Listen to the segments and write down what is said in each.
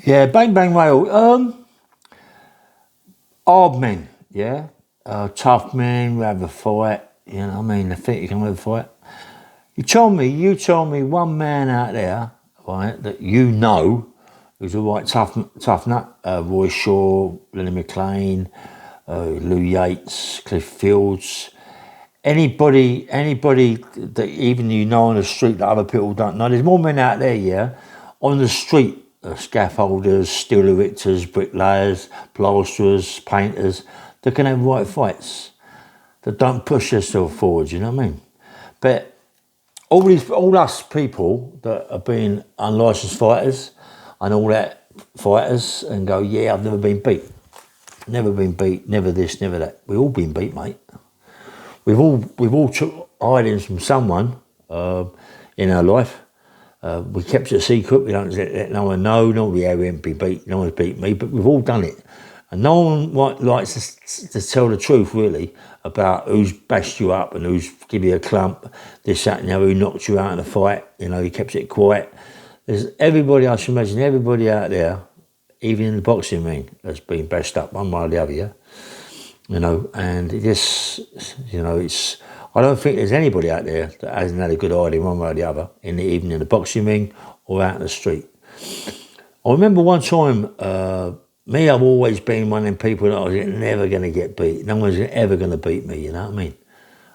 Yeah, bang bang rail. Hard men, yeah. Tough men who have a fight. You know what I mean? They think you can have a fight. You tell me one man out there, right, that you know who's a right tough nut. Roy Shaw, Lenny McLean, Lou Yates, Cliff Fields. Anybody that even you know on the street that other people don't know. There's more men out there, yeah, on the street. Scaffolders, steel erectors, bricklayers, plasterers, painters, that can have right fights. That don't push themselves forward, you know what I mean? But all us people that have been unlicensed fighters and all that fighters and go, yeah, I've never been beat. Never been beat, never this, never that. We've all been beat, mate. We've all took hidings from someone in our life. We kept it a secret. We don't let no one know. Nobody ever been beat. No one's beat me, but we've all done it. And no one likes to tell the truth, really, about who's bashed you up and who's give you a clump, this, that, and the other, who knocked you out in a fight. You know, he kept it quiet. There's everybody, I should imagine, everybody out there, even in the boxing ring, has been bashed up one way or the other, yeah? You know, and it just, you know, I don't think there's anybody out there that hasn't had a good hiding one way or the other, even in the boxing ring or out in the street. I remember one time, I've always been one of them people that I was never going to get beat. No one's ever going to beat me, you know what I mean?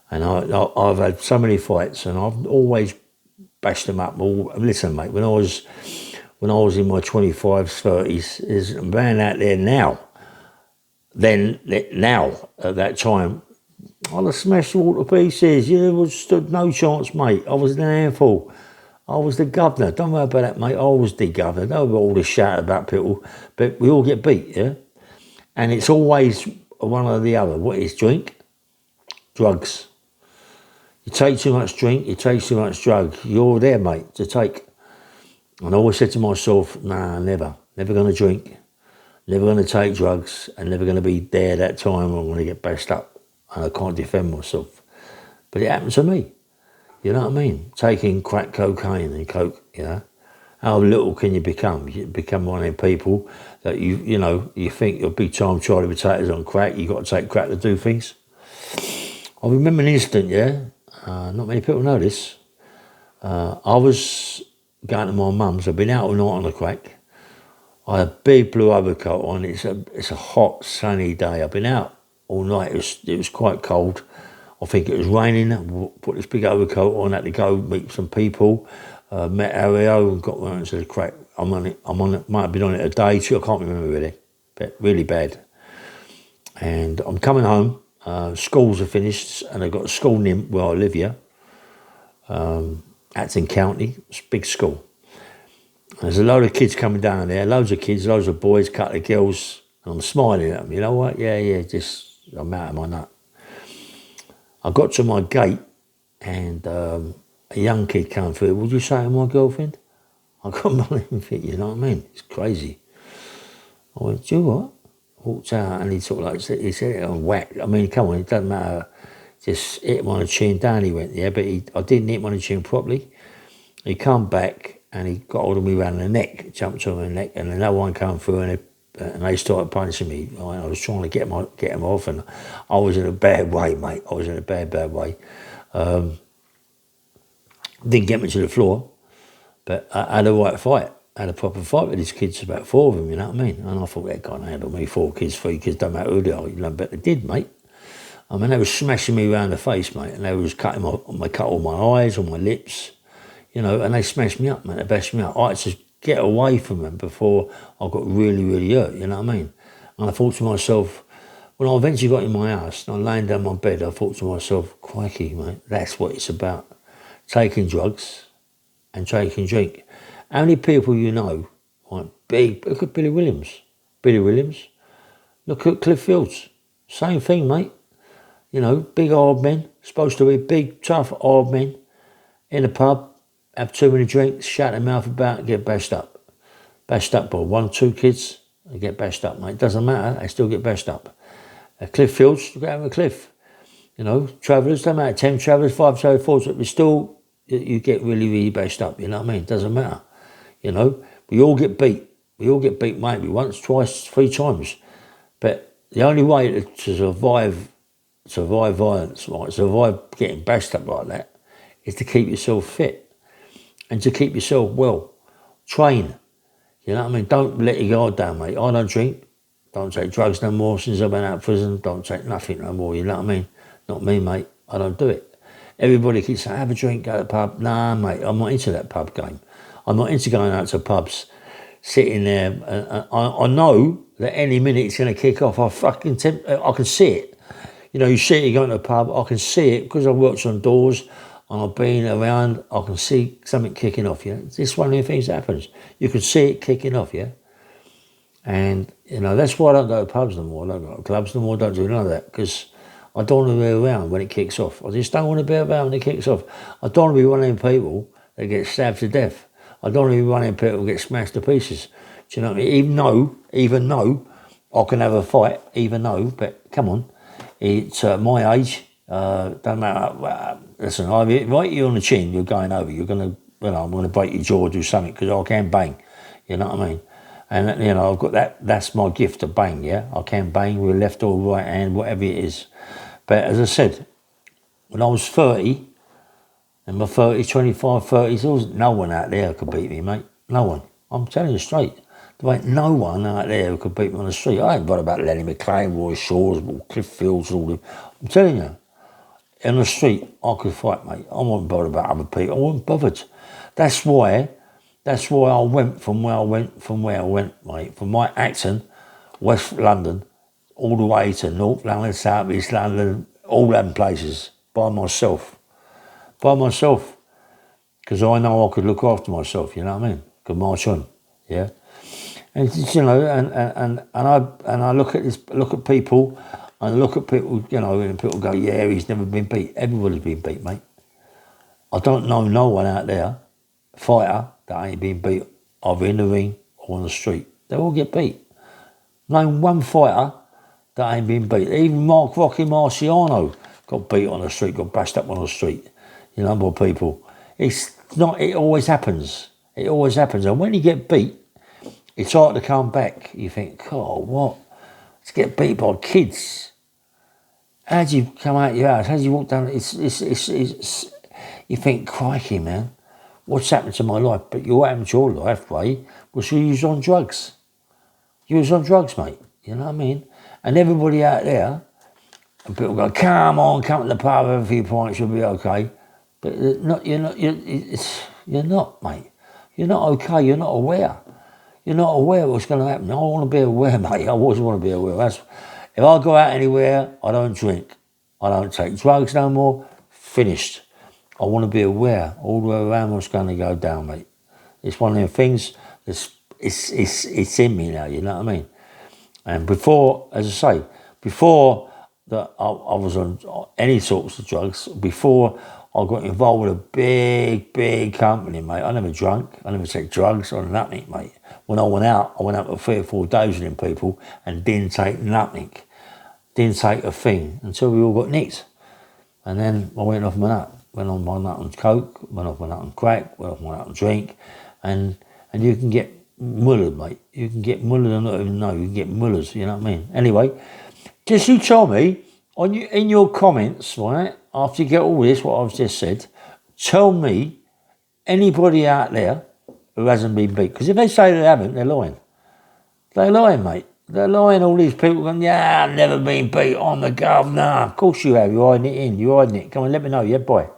And I've had so many fights and I've always bashed them up. Listen, mate, when I was in my 25s, 30s, there's a man out there now, at that time, I'd have smashed you all to pieces. Stood no chance, mate. I was an handful. I was the governor. Don't worry about that, mate. I was the governor. Don't worry all this shout about people. But we all get beat, yeah? And it's always one or the other. What is drink? Drugs. You take too much drink, you take too much drug. You're there, mate, to take. And I always said to myself, nah, never. Never going to drink. Never going to take drugs. And never going to be there that time when I'm going to get bashed up. And I can't defend myself. But it happened to me. You know what I mean? Taking crack cocaine and coke, you know. How little can you become? You become one of them people that you think you're big time Charlie Potatoes on crack. You got to take crack to do things. I remember an incident, yeah. Not many people know this. I was going to my mum's. I've been out all night on the crack. I had a big blue overcoat on. It's a hot, sunny day. I've been out all night. It was quite cold. I think it was raining. Put this big overcoat on. Had to go meet some people. Met Ario and got round to the crack. I'm on it. Might have been on it a day, two. I can't remember really. But really bad. And I'm coming home. Schools are finished, and I've got a school near where I live here. Acton County. It's a big school. There's a load of kids coming down there. Loads of kids, loads of boys, couple of girls. And I'm smiling at them. You know what? Yeah. Just I'm out of my nut. I got to my gate, and a young kid came through. Would you say to my girlfriend? I couldn't believe it, you know what I mean? It's crazy. I went, do you what? Walked out, and he sort of he said it on whack. I mean, come on, it doesn't matter. Just hit him on the chin down, he went, yeah, but I didn't hit him on the chin properly. He come back, and he got hold of me around the neck, jumped on my neck, and another one came through, and they started punishing me. I was trying to get him off, and I was in a bad way, mate. I was in a bad way. Didn't get me to the floor, but I had a right fight. I had a proper fight with these kids, about 4 of them, you know what I mean? And I thought, that can't handle me, 4 kids, 3 kids, don't matter who they are, you know, but they did, mate. I mean, they were smashing me around the face, mate, and they was cut all my eyes, all my lips, you know, and they smashed me up, man. They bashed me up. I had to get away from them before I got really, really hurt, you know what I mean? And I thought to myself, when I eventually got in my house and I laying down my bed, I thought to myself, crikey, mate, that's what it's about. Taking drugs and taking drink. How many people you know, like look at Billy Williams. Look at Cliff Fields. Same thing, mate. You know, big hard men, supposed to be big, tough, hard men in a pub, have too many drinks, shut their mouth about and get bashed up. Bashed up by 1 or 2 kids, they get bashed up, mate. Doesn't matter, they still get bashed up. Cliff Fields, look at Cliff. You know, travellers, doesn't matter, 10 travellers, 5 travellers, 4, but still, you get really, really bashed up, you know what I mean? Doesn't matter. You know, we all get beat. We all get beat maybe once, twice, 3 times. But the only way to survive violence, right, survive getting bashed up like that, is to keep yourself fit and to keep yourself well. Train. You know what I mean? Don't let your guard down, mate. I don't drink. Don't take drugs no more since I've been out of prison. Don't take nothing no more, you know what I mean? Not me, mate. I don't do it. Everybody keeps saying, have a drink, go to the pub. Nah, mate, I'm not into that pub game. I'm not into going out to pubs, sitting there. I know that any minute it's going to kick off. I can see it. You know, you see it, you go to the pub, I can see it because I've worked on doors and I've been around, I can see something kicking off, yeah? It's one of the things that happens. You can see it kicking off, yeah? And, you know, that's why I don't go to pubs no more. I don't go to clubs no more, don't do none of that, because I don't want to be around when it kicks off. I just don't want to be around when it kicks off. I don't want to be one of them people that get stabbed to death. I don't want to be one of them people that get smashed to pieces. Do you know what I mean? Even though I can have a fight, but come on, it's my age, don't matter. Listen, I right you on the chin, you're going over. You're going to, I'm going to break your jaw or do something because I can bang. You know what I mean? And, you know, I've got that, that's my gift to bang, yeah? I can bang with left or right hand, whatever it is. But as I said, when I was 30, in my 30s, 25, 30s, there was no one out there who could beat me, mate. No one. I'm telling you straight. There ain't no one out there who could beat me on the street. I ain't bothered about Lenny McLean, Roy Shaw's, Cliff Fields, all them. I'm telling you, in the street, I could fight, mate. I wasn't bothered about other people. I wasn't bothered. That's why I went from where I went, mate. From my Acton, West London, all the way to North London, South East London, all them places, by myself. Because I know I could look after myself, you know what I mean? Could march on, yeah? And it's, you know, and I look at people, you know, and people go, yeah, he's never been beat. Everybody's been beat, mate. I don't know no one out there, fighter, that ain't been beat either in the ring or on the street. They all get beat. Name one fighter that ain't been beat. Even Rocky Marciano got beat on the street, got bashed up on the street. You know, by people. It's not. It always happens. It always happens. And when you get beat, it's hard to come back. You think, oh, what? To get beat by kids. How do you come out your house? How do you walk down? It's you think, crikey, man, what's happened to my life? But what happened to your life, Ray, was you was on drugs. You was on drugs, mate. You know what I mean? And everybody out there, and people go, come on, come to the pub, have a few pints, you'll be okay. But you're not, mate. You're not okay. You're not aware. You're not aware of what's going to happen. I want to be aware, mate. I always want to be aware. If I go out anywhere, I don't drink. I don't take drugs no more. Finished. I want to be aware all the way around what's going to go down, mate. It's one of them things that's it's in me now. You know what I mean? And before, as I say, before that I was on any sorts of drugs, before I got involved with a big company, mate. I never drank, I never took drugs or nothing, mate. When I went out for 3 or 4 days with them people and didn't take nothing. Didn't take a thing until we all got nicked. And then I went off my nut. Went on my nut on coke, went off my nut on crack, went off my nut on drink. And you can get mullered, mate. You can get mullered and not even know. You can get mullers, you know what I mean? Anyway, just you tell me, in your comments, right, after you get all this, what I've just said, tell me anybody out there who hasn't been beat. Because if they say they haven't, they're lying. They're lying, mate. They're lying, all these people going, yeah, I've never been beat, I'm the governor. Of course you have, you're hiding it in, you're hiding it. Come on, let me know, yeah, boy.